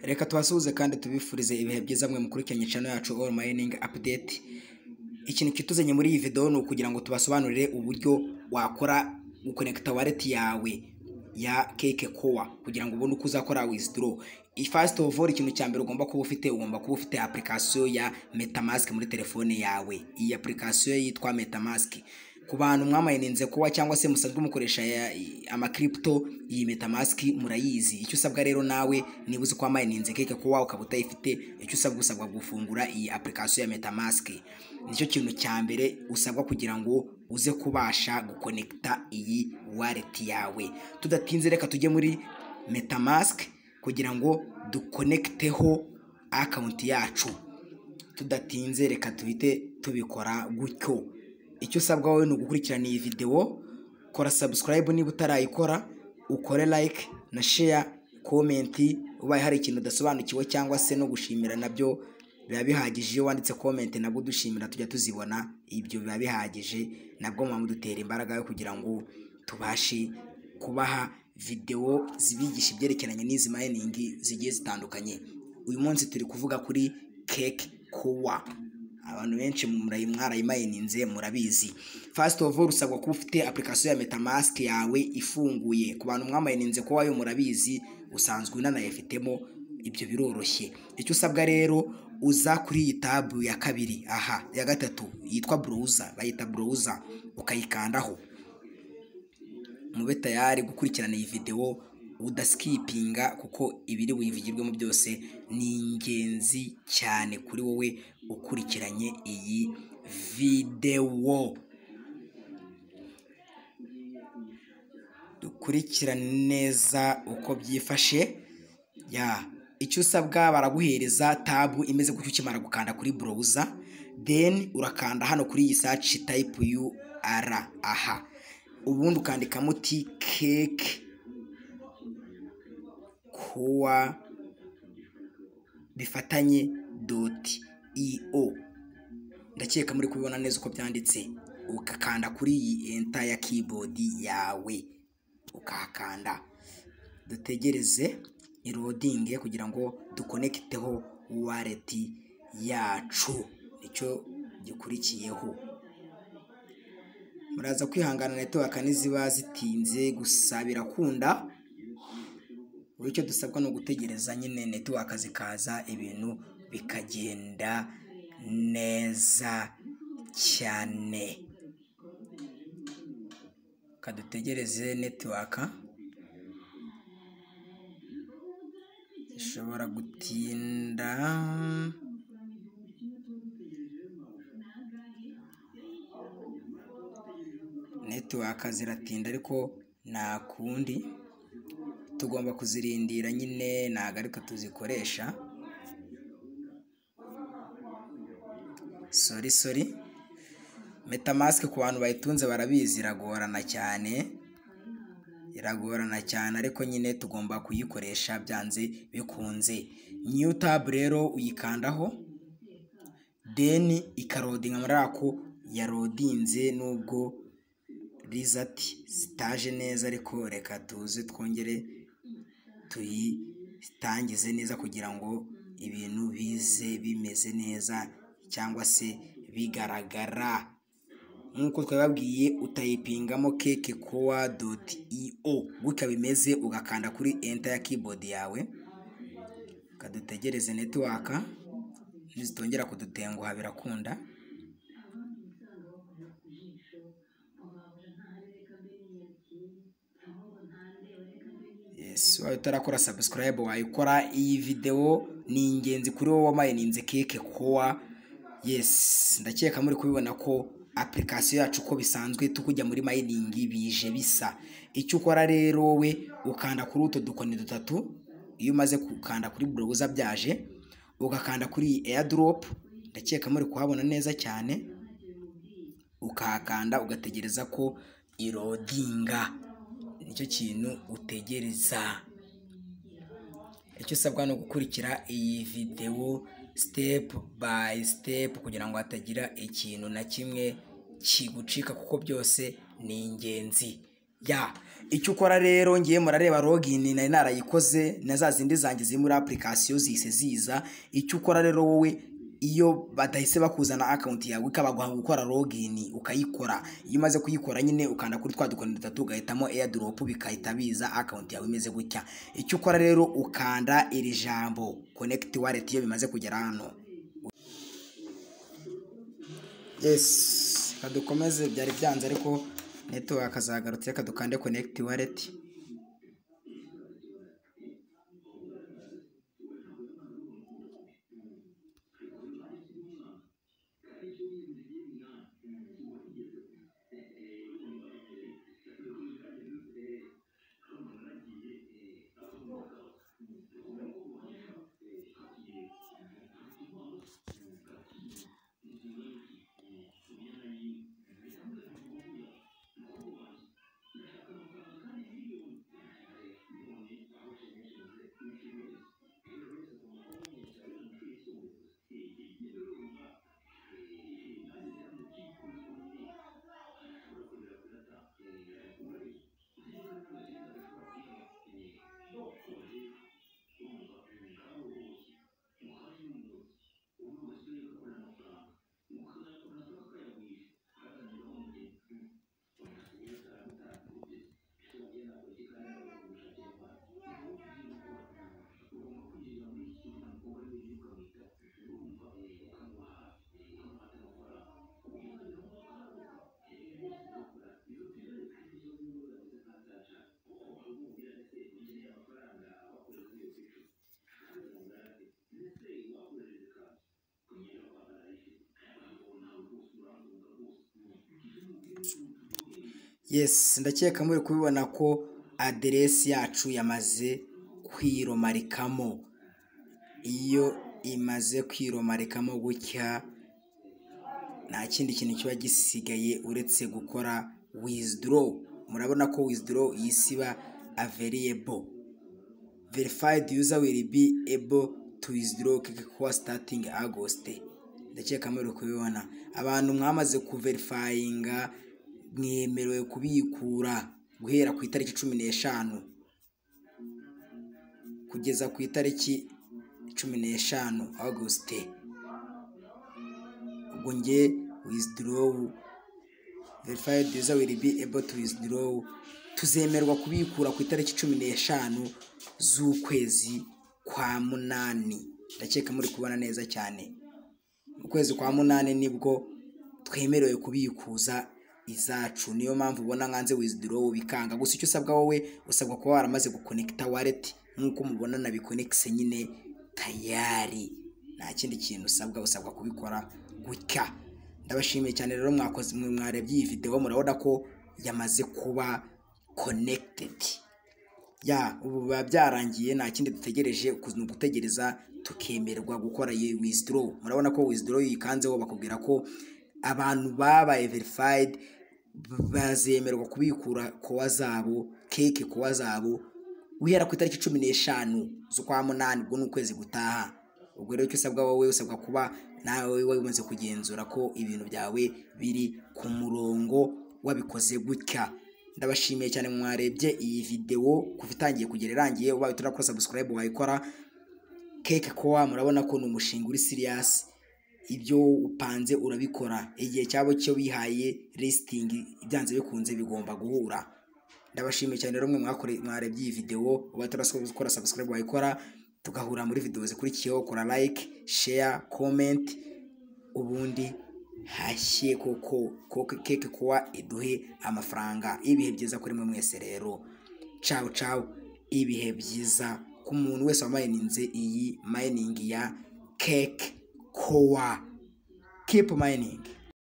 Reka tubasuhuze kandi tubifurize ibihe byiza mwe mukurikiranye channel yacu All Mining Update. Ikintu kituzanye muri iyi video ni ukugira ngo tubasobanurire uburyo wakora uconnecta wallet yawe ya Cake Coin kugira ngo ubone uko uzakora withdraw. First of all, ikintu cya mbere ugomba kuba ufite application ya MetaMask muri telefone yawe. Iyi application yitwa MetaMask. Ku bantu mwamayininze kuwa cyangwa se musanzwe mukoresha ama crypto, iyi MetaMask murayizi. Icyo usabwa rero nawe niba uzi kwa mayininze Cake Coin ukaba utayifite, icyo usabwa gufungura iyi application ya MetaMask. Nicyo kintu cya mbere usabwa kugira ngo uze kubasha guconnecta iyi wallet yawe. Tudatinze reka tujye muri MetaMask kugira ngo duconnecteho account yacu. Tudatinze reka tuhite tubikora gutyo. Icyo usabwa wowe ni ugukurikirana iyi video, kora subscribe niba utarayikora, ukore like na share, comment, ubaye hari ikintu udasobanukiwe cyangwa se no gushimira nabyo biba bihagije. Iyo wanditse comment nabwo dushimira tujya tuzibona, ibyo biba bihagije, nabwo mudutera imbaraga yo kugira ngo tubashe kubaha video zibigisha ibyerekeranye n'izi mining zigiye zitandukanye. Uyu munsi turi kuvuga kuri Cake Coin. Abantu benshi mwarayimayininze murabizi. First of all, usabwa kuba ufite application ya MetaMask yawe ifunguye. Ku bantu mwamayininze ko wayo murabizi, usanzwe unanayifitemo, ibyo biroroshye. Icyo usabwa rero, uza kuri iyi tab ya kabiri, ya gatatu yitwa browser, bayita browser, ukayikandaho. Mube tayari gukurikirana iyi video udaskipinga, kuko ibiri buyivugirwemo byose ni ingenzi cyane kuri wowe ukurikiranye iyi video. Dukurikirane neza uko byifashe. Icyo usabwa, baraguhereza tab imeze gutyo ukimara gukanda kuri browser, then urakanda hano kuri iyi search type UR, ubundi ukandika muti Cake Coin bifatanye .io. Ndakeka muri kubibona neza uko byanditse. Ukakanda kuri iyi enter ya keyboard yawe, ukakanda. Dutegereze loading kugira ngo duconnecteho wallet yacu. Nicyo gikurikiyeho. Muraza kwihangana network niziba zitinze, gusa birakunda. Icyo dusabwa no gutegereza nyine network zikaza, ibintu bikagenda neza cyane. Kadutegereze network, ishobora gutinda. Network ziratinda ariko nta kundi, tugomba kuzirindira nyine, nagaruka tuzikoresha. Sorry. MetaMask ku bantu bayitunze barabizi, iragorana cyane, ariko nyine tugomba kuyikoresha byanze bikunze. New tab rero uyikandaho, then ikarodinga muri ako yarodinze, nubwo result zitaje neza, ariko reka tuze twongere tuyitangize neza kugira ngo ibintu bize bimeze neza cyangwa se bigaragara. Nkuko twababwiye, utayipingamo cakecoin.io gutya bimeze, ugakanda kuri enter ya keyboard yawe. Kadutegereze network nizitongera kudutenguha, birakunda. Wawe utarakora subscribe wayikora. Iyi video ni ingenzi kuri wowe wamayininze Cake Coin. Ndakeka muri kubibona ko application yacu uko bisanzwe tukujya muri mining bije bisa. Icyo ukora rero wowe, ukanda kuri uto dukoni dutatu. Iyo umaze gukanda kuri browser byaje, ugakanda kuri airdrop, ndakeka muri kuhabona neza cyane, ukahakanda ugategereza ko irodinga. Nicyo kintu utegereza. Icyo usabwa no gukurikira iyi video step by step kugira ngo hatagira ikintu na kimwe kigucika, kuko byose ni ingenzi. ya icyo ukora rero ngiye murareba login nari narayikoze na za zindi zanjye ziri muri application zise ziza. Icyo ukora rero wowe iyo badahise bakuzana account yawe ikabaguha gukora login ukayikora, iyo umaze kuyikora nyine ukanda kuri twa dukoni dutatu ugahitamo airdrop bikahita biza account yawe imeze gutya. Icyo ukora rero ukanda iri jambo connect wallet iyo bimaze kugera hano. Yes, kadukomeze byari byanze ariko network akazagarutse kadukande connect wallet. Yes, ndakeka muri kubibona ko aderesi yacu yamaze kwiromarikamo. Iyo imaze kwiromarikamo gutya nta kindi kintu kiba gisigaye uretse gukora withdraw. Murabona ko withdraw yisiba available. Verified user will be able to withdraw KekeCoin starting August. Ndakeka muri kubibona abantu mwamaze kuverifyinga mwemerewe kubikura guhera ku itariki 15 kugeza ku itariki 15 August. Ubwo nge withdraw verified user will be able to withdraw tuzemerwa kubikura ku itariki 15 z'ukwezi kwa munani. Ndakeka muri kubona neza cyane mu kwezi kwa munani nibwo twemerewe kubikuza izacu. Niyo mpamvu ubona nganze withdraw bikanga. Gusa icyo usabwa wowe usabwa kuba waramaze guconnecta wallet nkuko mubona na biconnects nyine tayari. Nta kindi kintu usabwa kubikora gutya. Ndabashimiye cyane rero mwakoze mwarebye iyi video murabona ko yamaze kuba connected. Ya ubu byarangiye nta kindi dutegereje gutegereza tukemerwa gukora iyi withdraw. Murabona ko withdraw yikanzeho bakubwira ko abantu babaye verified bazemerwa kubikura kowa zabo KekeCoin zabo guhera ku itariki 15 z'ukwa munani ubwo n'ukwezi gutaha. Ubwo rero icyo usabwa wowe usabwa kuba nawe wamaze kugenzura ko ibintu byawe biri ku murongo wabikoze gutya. Ndabashimiye cyane mwarebye iyi video kuva itangiye kugera irangiye. Ubaye turakora subscribe wayikora. KekeCoin murabona ko ni umushinga uri serious. Ibyo upanze urabikora igihe cyabo cyo bihaye listing ibyanze bikunze bigomba guhura. Ndabashimiye cyane rero mwe mwarebye iyi video. Ubaye turakora subscribe wayikora tugahura muri video zikurikiyeho. Kora like, share, comment ubundi hashye koko KekeCoin iduhe amafaranga. Ibihe byiza kuri mwe mwese rero. Ciao ibihe byiza ku muntu wese wamayininze iyi mining ya KekeCoin. Keep mining.